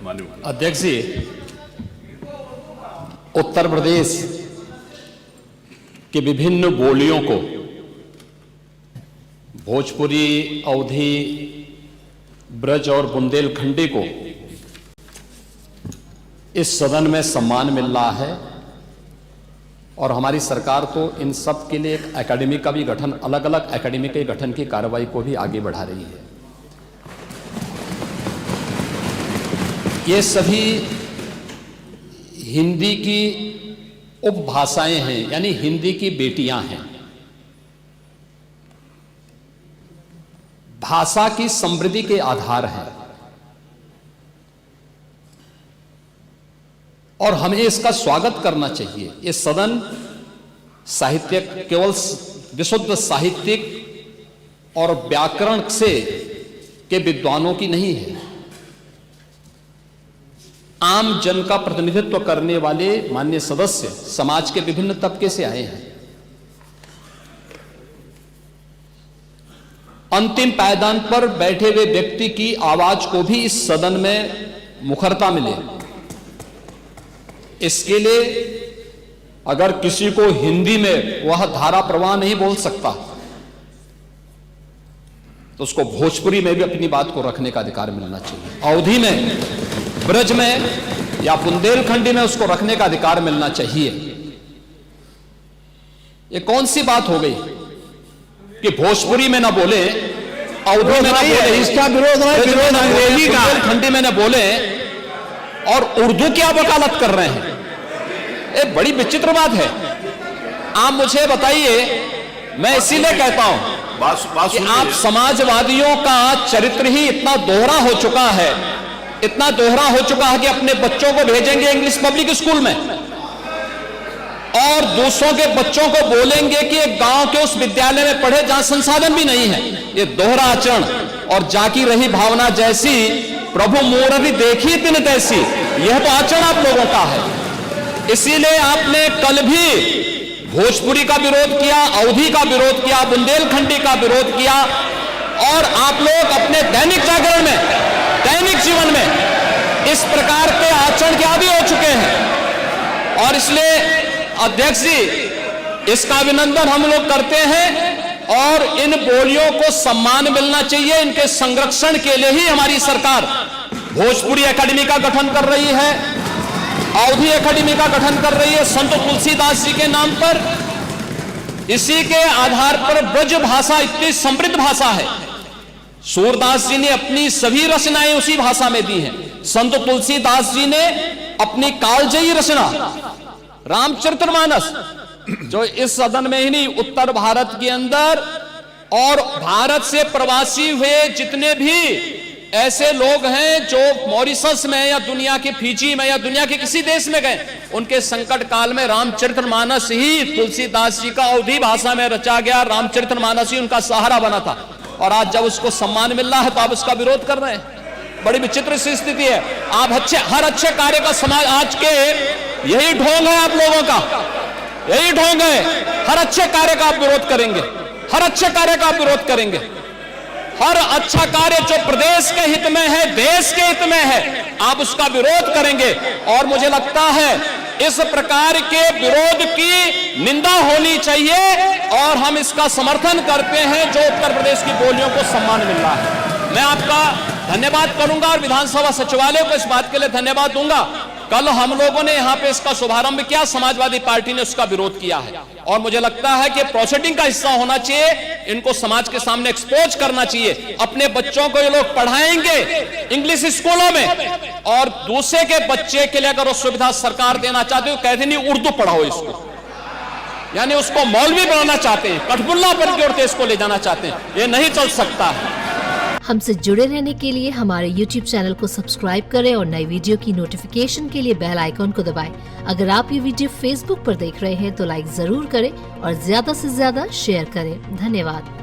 माननीय अध्यक्ष जी, उत्तर प्रदेश की विभिन्न बोलियों को, भोजपुरी, अवधी, ब्रज और बुंदेलखंडी को इस सदन में सम्मान मिल रहा है और हमारी सरकार तो इन सब के लिए एक एकेडमी का भी गठन, अलग अलग एकेडमी के गठन की कार्रवाई को भी आगे बढ़ा रही है। ये सभी हिंदी की उपभाषाएं हैं, यानी हिंदी की बेटियां हैं। भाषा की समृद्धि के आधार हैं और हमें इसका स्वागत करना चाहिए। ये सदन साहित्यिक, केवल विशुद्ध साहित्यिक और व्याकरण से के विद्वानों की नहीं है, आम जन का प्रतिनिधित्व करने वाले माननीय सदस्य समाज के विभिन्न तबके से आए हैं। अंतिम पायदान पर बैठे हुए व्यक्ति की आवाज को भी इस सदन में मुखरता मिले, इसके लिए अगर किसी को हिंदी में वह धारा प्रवाह नहीं बोल सकता तो उसको भोजपुरी में भी अपनी बात को रखने का अधिकार मिलना चाहिए, अवधी में, ब्रज में या बुंदेलखंडी में उसको रखने का अधिकार मिलना चाहिए। ये कौन सी बात हो गई कि भोजपुरी में ना बोले, अवधी में ना बोले, इसका विरोध है, विरोध अंग्रेजी का, बुंदेलखंडी में ना बोले और उर्दू की आप वकालत कर रहे हैं। ये बड़ी विचित्र बात है। आप मुझे बताइए, मैं इसीलिए कहता हूं कि आप समाजवादियों का चरित्र ही इतना दोहरा हो चुका है, इतना दोहरा हो चुका है कि अपने बच्चों को भेजेंगे इंग्लिश पब्लिक स्कूल में और दूसरों के बच्चों को बोलेंगे कि एक गांव के उस विद्यालय में पढ़े जहां संसाधन भी नहीं है। ये दोहरा आचरण और जाकी रही भावना जैसी प्रभु मूर्ति देखी दिन तैसी, यह तो आचरण आप लोगों का है। इसीलिए आपने कल भी भोजपुरी का विरोध किया, अवधी का विरोध किया, बुंदेलखंडी का विरोध किया और आप लोग अपने दैनिक जागरण में, दैनिक जीवन में इस प्रकार के आचरण के आदी हो चुके हैं। और इसलिए अध्यक्ष जी, इसका अभिनंदन हम लोग करते हैं और इन बोलियों को सम्मान मिलना चाहिए। इनके संरक्षण के लिए ही हमारी सरकार भोजपुरी एकेडमी का गठन कर रही है, अवधी एकेडमी का गठन कर रही है संत तुलसीदास जी के नाम पर। इसी के आधार पर ब्रज भाषा इतनी समृद्ध भाषा है। सूरदास जी ने अपनी सभी रचनाएं उसी भाषा में दी हैं। संत तुलसीदास जी ने अपनी कालजयी रचना रामचरितमानस, जो इस सदन में ही नहीं, उत्तर भारत के अंदर और भारत से प्रवासी हुए जितने भी ऐसे लोग हैं जो मॉरिशस में या दुनिया के फिजी में या दुनिया के किसी देश में गए, उनके संकट काल में रामचरितमानस ही तुलसीदास जी का अवधी भाषा में रचा गया, रामचरितमानस ही उनका सहारा बना था। और आज जब उसको सम्मान मिल रहा है तो आप उसका विरोध कर रहे हैं। बड़ी विचित्र सी स्थिति है। आप हर अच्छे कार्य का समाज, आज के यही ढोंग है आप लोगों का, यही ढोंग है। हर अच्छे कार्य का आप विरोध करेंगे, हर अच्छे कार्य का आप विरोध करेंगे। हर अच्छा कार्य जो प्रदेश के हित में है, देश के हित में है, आप उसका विरोध करेंगे। और मुझे लगता है इस प्रकार के विरोध की निंदा होनी चाहिए और हम इसका समर्थन करते हैं जो उत्तर प्रदेश की बोलियों को सम्मान मिल रहा है। मैं आपका धन्यवाद करूंगा और विधानसभा सचिवालय को इस बात के लिए धन्यवाद दूंगा। कल हम लोगों ने यहां पे इसका शुभारंभ किया, समाजवादी पार्टी ने उसका विरोध किया है और मुझे लगता है कि प्रोसीडिंग का हिस्सा होना चाहिए। इनको समाज के सामने एक्सपोज करना चाहिए। अपने बच्चों को ये लोग पढ़ाएंगे इंग्लिश स्कूलों में और दूसरे के बच्चे के लिए अगर वो सुविधा सरकार देना चाहते हो, कहते नहीं उर्दू पढ़ाओ इसको, यानी उसको मौलवी बनाना चाहते हैं, कठपुल्ला पर की ओर इसको ले जाना चाहते हैं। ये नहीं चल सकता है। हमसे जुड़े रहने के लिए हमारे YouTube चैनल को सब्सक्राइब करें और नई वीडियो की नोटिफिकेशन के लिए बेल आइकॉन को दबाएं। अगर आप ये वीडियो Facebook पर देख रहे हैं तो लाइक जरूर करें और ज्यादा से ज्यादा शेयर करें। धन्यवाद।